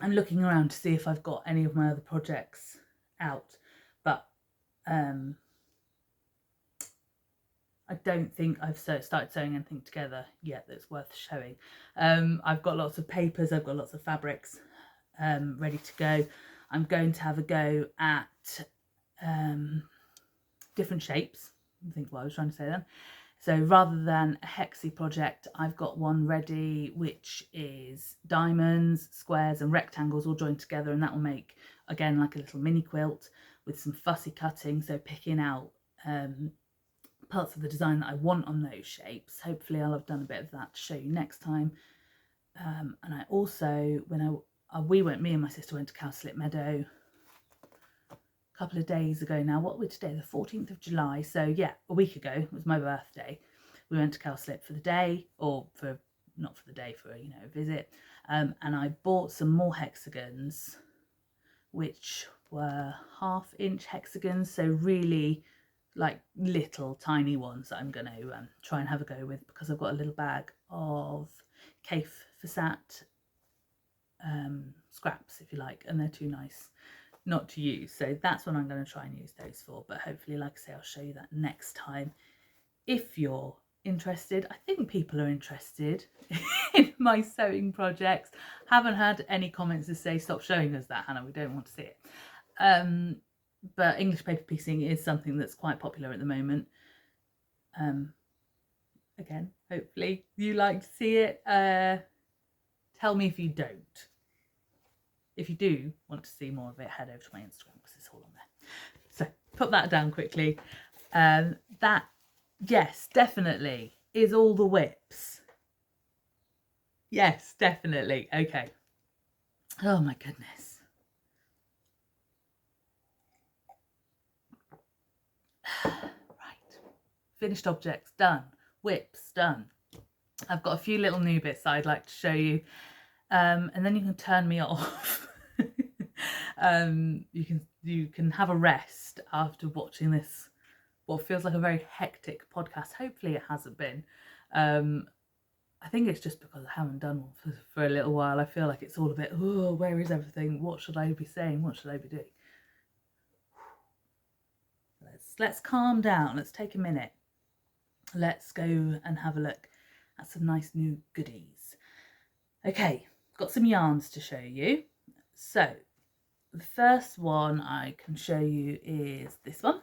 [SPEAKER 1] I'm looking around to see if I've got any of my other projects out, but I don't think I've started sewing anything together yet that's worth showing. I've got lots of papers, I've got lots of fabrics ready to go. I'm going to have a go at different shapes. I think what I was trying to say then. So rather than a hexy project, I've got one ready which is diamonds, squares and rectangles all joined together, and that will make, again, like a little mini quilt with some fussy cutting, so picking out parts of the design that I want on those shapes. Hopefully I'll have done a bit of that to show you next time. And I also, when me and my sister went to Cowslip Meadow a couple of days ago now. What are we today? The 14th of July. So yeah, a week ago, it was my birthday. We went to Cowslip for the day, or for, not for the day, for, you know, a visit. And I bought some more hexagons, which were 1/2 inch hexagons. So really like little tiny ones that I'm going to try and have a go with, because I've got a little bag of Cafe Facet scraps, if you like, and they're too nice not to use. So that's what I'm going to try and use those for. But hopefully, like I say, I'll show you that next time if you're interested. I think people are interested in my sewing projects. Haven't had any comments to say stop showing us that, Hannah, we don't want to see it. But English paper piecing is something that's quite popular at the moment. Again, hopefully you like to see it. Tell me if you don't. If you do want to see more of it, head over to my Instagram because it's all on there. So put that down quickly. That, yes, definitely is all the whips. Yes, definitely. Okay. Oh my goodness. Right. Finished objects done. Whips done. I've got a few little new bits that I'd like to show you. And then you can turn me off. You can have a rest after watching this, what feels like a very hectic podcast. Hopefully it hasn't been. I think it's just because I haven't done one for a little while. I feel like it's all a bit, oh, where is everything? What should I be saying? What should I be doing? Let's calm down. Let's take a minute. Let's go and have a look at some nice new goodies. Okay, got some yarns to show you. So the first one I can show you is this one.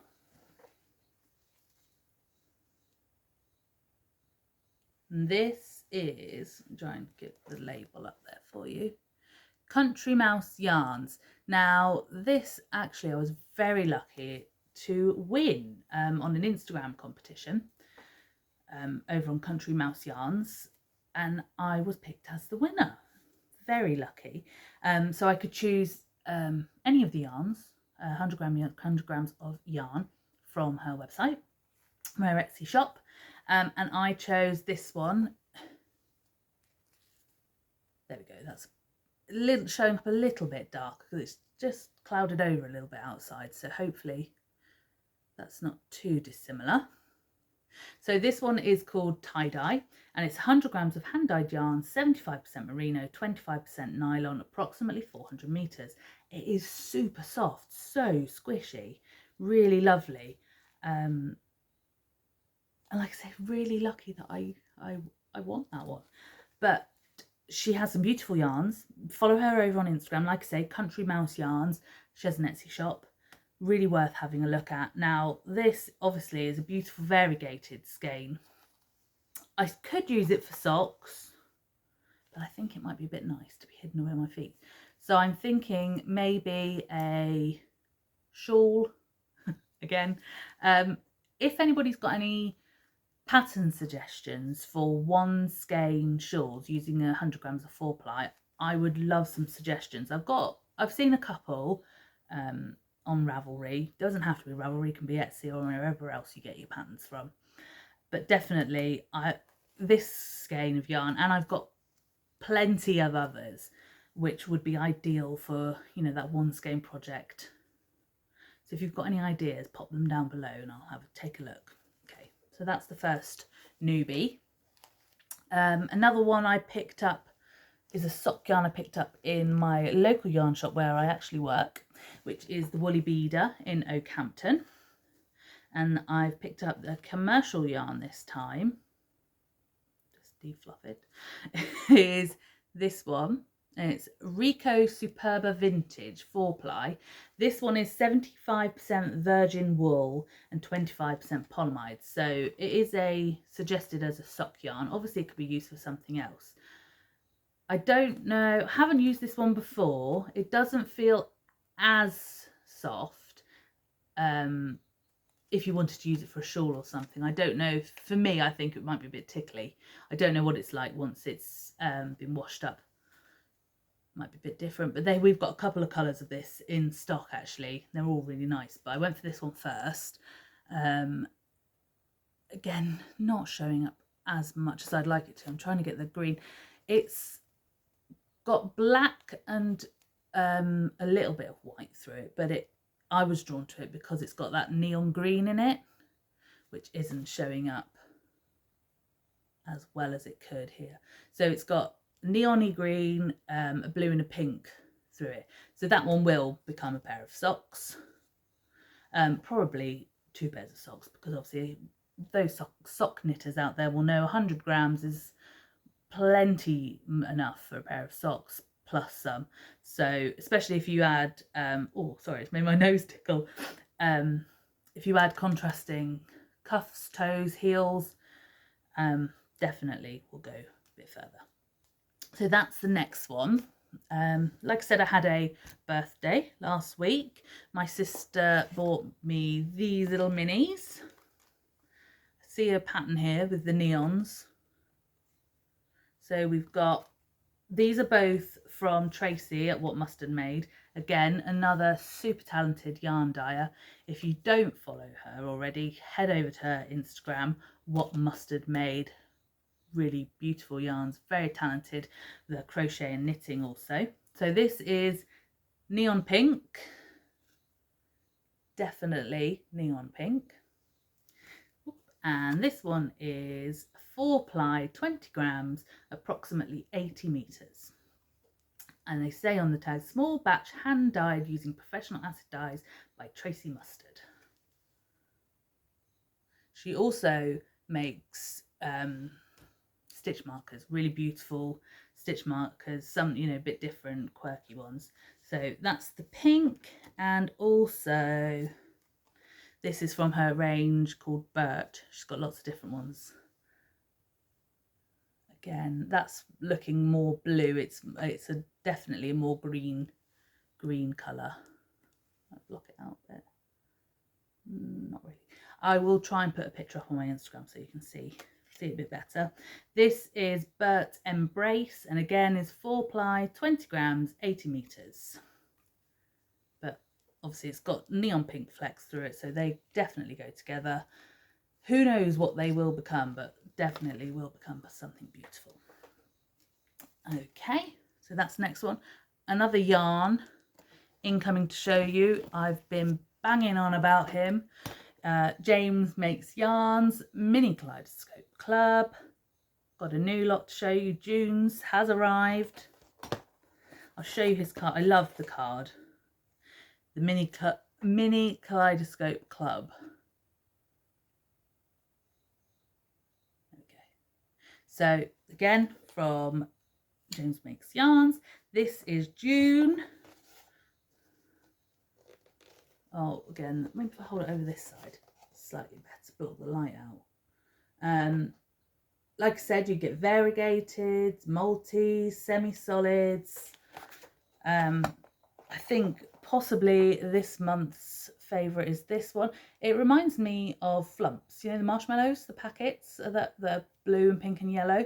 [SPEAKER 1] And this is, I'm trying to get the label up there for you, Country Mouse Yarns. Now this actually I was very lucky to win on an Instagram competition over on Country Mouse Yarns, and I was picked as the winner. Very lucky. So I could choose any of the yarns, 100 grams of yarn from her website, my Etsy shop, and I chose this one. There we go. That's a little, showing up a little bit dark because it's just clouded over a little bit outside, so hopefully that's not too dissimilar. So this one is called tie-dye, and it's 100 grams of hand-dyed yarn, 75% merino, 25% nylon, approximately 400 meters. It is super soft, so squishy, really lovely. And like I say, really lucky that I want that one. But she has some beautiful yarns. Follow her over on Instagram. Like I say, Country Mouse Yarns. She has an Etsy shop. Really worth having a look at. Now, this obviously is a beautiful variegated skein. I could use it for socks, but I think it might be a bit nice to be hidden away my feet. So I'm thinking maybe a shawl again. If anybody's got any pattern suggestions for one skein shawls using 100 grams of 4-ply, I would love some suggestions. I've seen a couple on Ravelry. Doesn't have to be Ravelry, can be Etsy or wherever else you get your patterns from. But definitely this skein of yarn, and I've got plenty of others which would be ideal for, you know, that one skein project. So if you've got any ideas, pop them down below and I'll take a look. Okay, so that's the first newbie. Another one I picked up is a sock yarn I picked up in my local yarn shop where I actually work, which is the Woolly Beader in Oakhampton. And I've picked up the commercial yarn this time. Just defluff it. Is this one. And it's Rico Superba Vintage 4-ply. This one is 75% virgin wool and 25% polyamide. So it is suggested as a sock yarn. Obviously it could be used for something else. I don't know, haven't used this one before. It doesn't feel as soft if you wanted to use it for a shawl or something. I don't know, for me I think it might be a bit tickly. I don't know what it's like once it's been washed up. Might be a bit different, but we've got a couple of colours of this in stock actually. They're all really nice, but I went for this one first. Again, not showing up as much as I'd like it to. I'm trying to get the green. It's got black and a little bit of white through it, but I was drawn to it because it's got that neon green in it, which isn't showing up as well as it could here. So it's got neon-y green, a blue and a pink through it. So that one will become a pair of socks. Probably 2 pairs of socks, because obviously those sock knitters out there will know 100 grams is plenty enough for a pair of socks plus some. So especially if you add oh sorry, it's made my nose tickle. If you add contrasting cuffs, toes, heels, definitely will go a bit further. So that's the next one. Like I said, I had a birthday last week. My sister bought me these little minis. See a pattern here with the neons. So we've got, these are both from Tracy at What Mustard Made. Again, another super talented yarn dyer. If you don't follow her already, head over to her Instagram, What Mustard Made. Really beautiful yarns, very talented with her crochet and knitting also. So this is neon pink, definitely neon pink. And this one is 4-ply, 20 grams, approximately 80 meters. And they say on the tag, small batch hand dyed using professional acid dyes by Tracy Mustard. She also makes stitch markers, really beautiful stitch markers, some, you know, a bit different, quirky ones. So that's the pink, and also this is from her range called Birch. She's got lots of different ones. Again, that's looking more blue. It's definitely a more green colour. I'll block it out a bit. Not really. I will try and put a picture up on my Instagram so you can see a bit better. This is Burt Embrace, and again is 4-ply, 20 grams, 80 meters. But obviously it's got neon pink flecks through it, so they definitely go together. Who knows what they will become, but definitely will become something beautiful. Okay, so that's the next one. Another yarn incoming to show you. I've been banging on about him. James Makes Yarns, Mini Kaleidoscope Club. Got a new lot to show you. June's has arrived. I'll show you his card. I love the card. The Mini Kaleidoscope Club. Okay. So again, from James Makes Yarns. This is June. Oh, again, maybe if I hold it over this side, slightly better, block the light out. Like I said, you get variegated, multis, semi-solids. I think possibly this month's favourite is this one. It reminds me of Flumps, you know, the marshmallows, the packets, the blue and pink and yellow,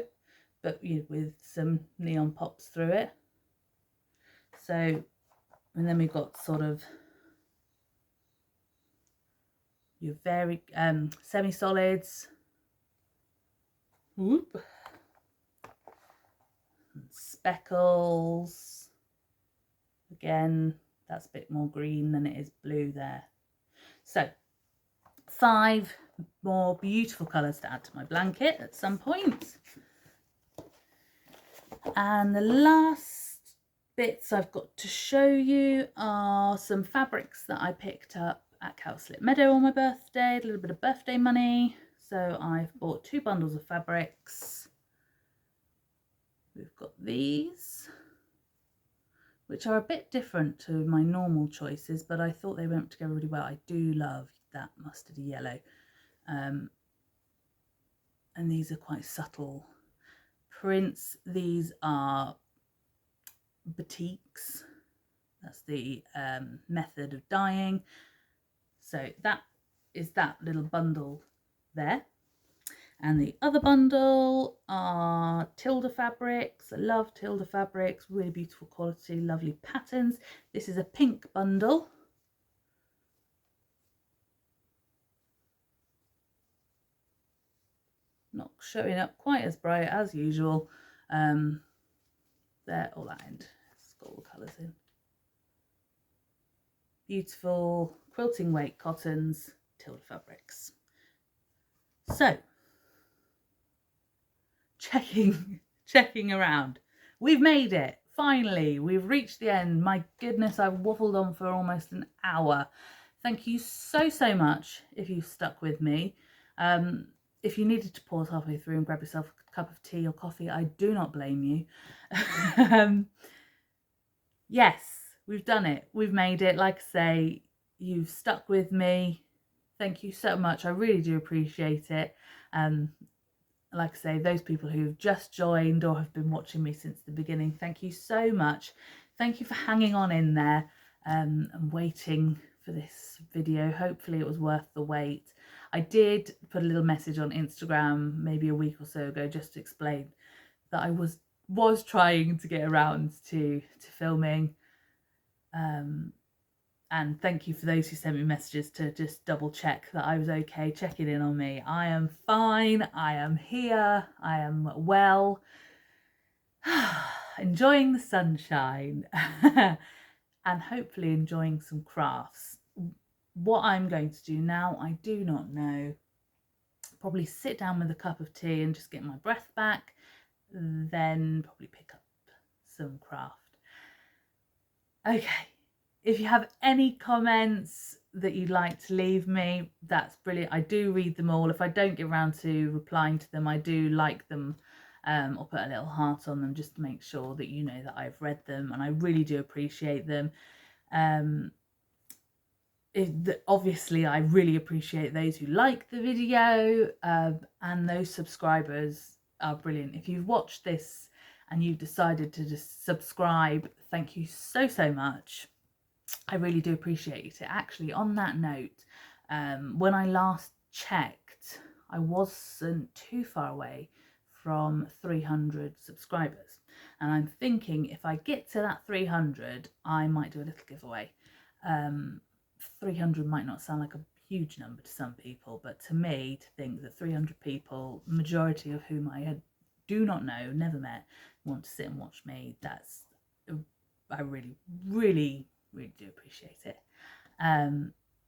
[SPEAKER 1] but with some neon pops through it. So, and then we've got sort of your very semi-solids. Whoop. And speckles. Again, that's a bit more green than it is blue there. So 5 more beautiful colours to add to my blanket at some point. And the last bits I've got to show you are some fabrics that I picked up at Cowslip Meadow on my birthday, a little bit of birthday money. So I've bought 2 bundles of fabrics. We've got these, which are a bit different to my normal choices, but I thought they went together really well. I do love that mustardy yellow. And these are quite subtle prints. These are batiks. That's the method of dyeing. So that is that little bundle there. And the other bundle are Tilda fabrics. I love Tilda fabrics, really beautiful quality, lovely patterns. This is a pink bundle. Not showing up quite as bright as usual. There, all that end. It's got all the colours in. Beautiful quilting weight cottons, Tilda fabrics. So, checking around. We've made it. Finally, we've reached the end. My goodness, I've waffled on for almost an hour. Thank you so much if you've stuck with me. If you needed to pause halfway through and grab yourself a cup of tea or coffee, I do not blame you. Yes, we've done it. We've made it. Like I say, you've stuck with me. Thank you so much. I really do appreciate it. like I say, those people who've just joined or have been watching me since the beginning, thank you so much. Thank you for hanging on in there and waiting for this video. Hopefully it was worth the wait. I did put a little message on Instagram maybe a week or so ago just to explain that I was trying to get around to filming. And thank you for those who sent me messages to just double check that I was okay, checking in on me. I am fine, I am here, I am well, enjoying the sunshine and hopefully enjoying some crafts. What I'm going to do now, I do not know. Probably sit down with a cup of tea and just get my breath back, then probably pick up some craft. Okay. If you have any comments that you'd like to leave me, that's brilliant. I do read them all. If I don't get around to replying to them, I do like them or put a little heart on them just to make sure that you know that I've read them, and I really do appreciate them. Obviously, I really appreciate those who like the video, and those subscribers are brilliant. If you've watched this and you've decided to just subscribe, thank you so, so much. I really do appreciate it. Actually, on that note, when I last checked, I wasn't too far away from 300 subscribers. And I'm thinking if I get to that 300, I might do a little giveaway. 300 might not sound like a huge number to some people, but to me, to think that 300 people, majority of whom I do not know, never met, want to sit and watch me, that's, I really, really do appreciate it.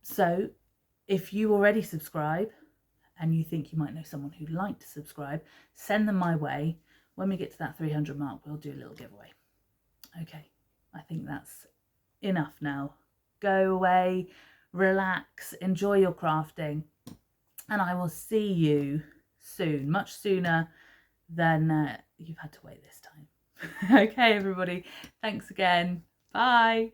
[SPEAKER 1] So if you already subscribe and you think you might know someone who'd like to subscribe, send them my way. When we get to that 300 mark, we'll do a little giveaway. Okay, I think that's enough now. Go away, relax, enjoy your crafting, and I will see you soon, much sooner than you've had to wait this time. Okay, everybody, thanks again. Bye.